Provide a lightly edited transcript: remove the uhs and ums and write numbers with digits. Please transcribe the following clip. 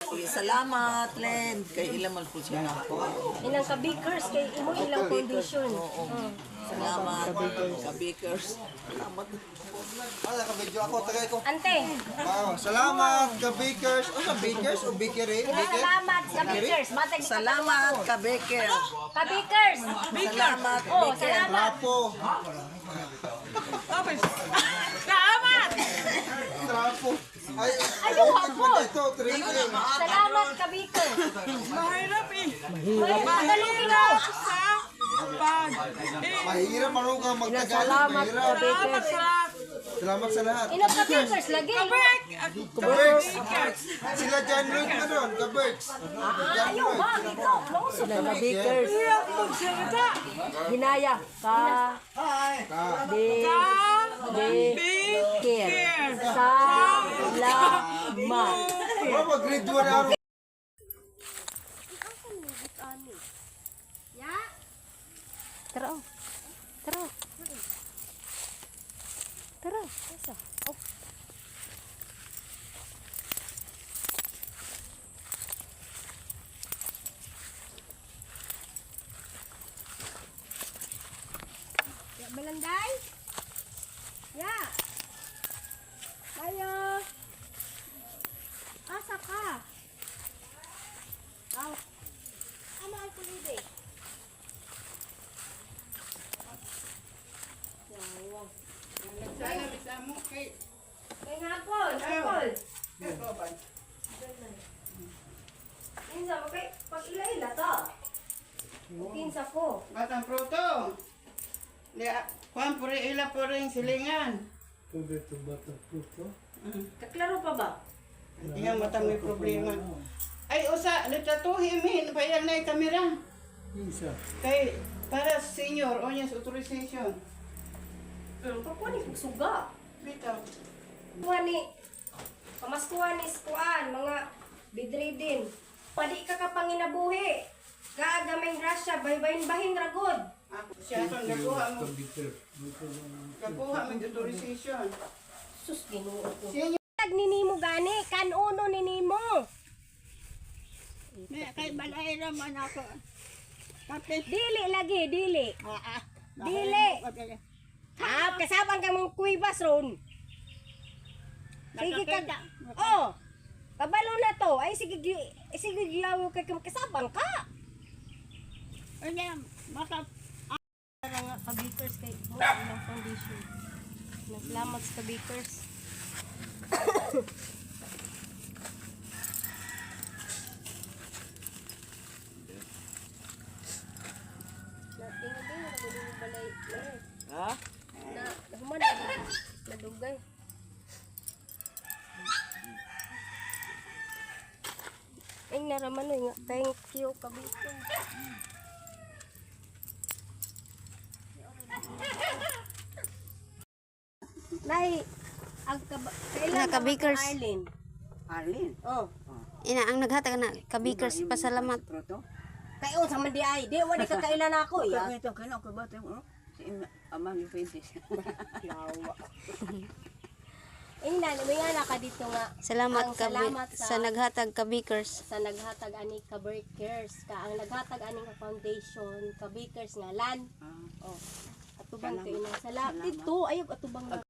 Salamat, Len. Kay ilang man po siya ako. Ilang ka-bakers kay imo ilang condition. Salamat, ka-bakers. Salamat. Ala ka video ako tagay ko. Ante, Wow, salamat ka bakers. O sa bakers o bakery? Baker? salamat ka-bakers. Matag Salamat, ka-baker. ka-bakers. Salamat, Oh, baker. salamat. Trapo. Salamat. Trapo. Ay, Ayaw ako. ito, training. Salamat ka-bakers. Mahirap eh. Mahirap. Mahirap ano ka magtagalog. Salamat Mahirap. ka-bakers. Salamat sa lahat. Ilang ka-bakers lagi. Kaberks. Sila John Lloyd mo doon, Kaberks. Ayaw ba dito? Sila ka-bakers. Ginaya ka. Baker. Salamat. Bro, grade 1 araw. Tara. Tara. Tara. Asa? Oh. Ya, Belanday? Ya. Ayo. Asa ka? Aw. Ano ang kulide? Kay hapon, hapon. Kinsa mo kay pag ila-ila ta. Kinsa ko. Batang proto. Dia, kuan puri ila puring silingan. Kaklaro pa ba? Yang mata may problema. Ay usa litatuhi min payal na kamera. Kay para senior onyas authorization. Pakuha ni suga. Bitaw. Kuha ni pamaskuha ni skuan mga bedridden. Padi ka kapanginabuhi. Kaagamay grasya baybayin-bahin ragod. Ako siya son nakuha mo. Nakuha mo authorization. Sus Ginoo ko. Senior. Tag ninimo gani kanuno ninimo. Kay balay raman ako. Kapit. Dili lagi, dili. Dili. Kasabang ka mong kuibas ron. Sige ka. Oh. Kabalo na to. Ay sige giyaw kay kasabang ka. Ano maka Nga ka-bakers kay mo ilang foundation. Naglamat sa ka-bakers. Natingin din na balay. Ha? Na humana nadugay. Ay naraman nga. Thank you ka-bakers. Nay, kailan ka-bakers. Arlene? Arlene. Oh. Ina ang naghatag na ka-bakers pasalamat. Kayo sa mandi ay, di wala ka kailan ako ya. Ito kailan ko ba tayo? Si Amang Yuventus. Lawa. Ina, lumiyana ka dito nga. Salamat Ang ka salamat sa naghatag ka-bakers. sa naghatag ani ka bakers ka ang naghatag ani ka foundation ka bakers nga lan. Oh. Atubang ko ina. Salamat dito ayog atubang na.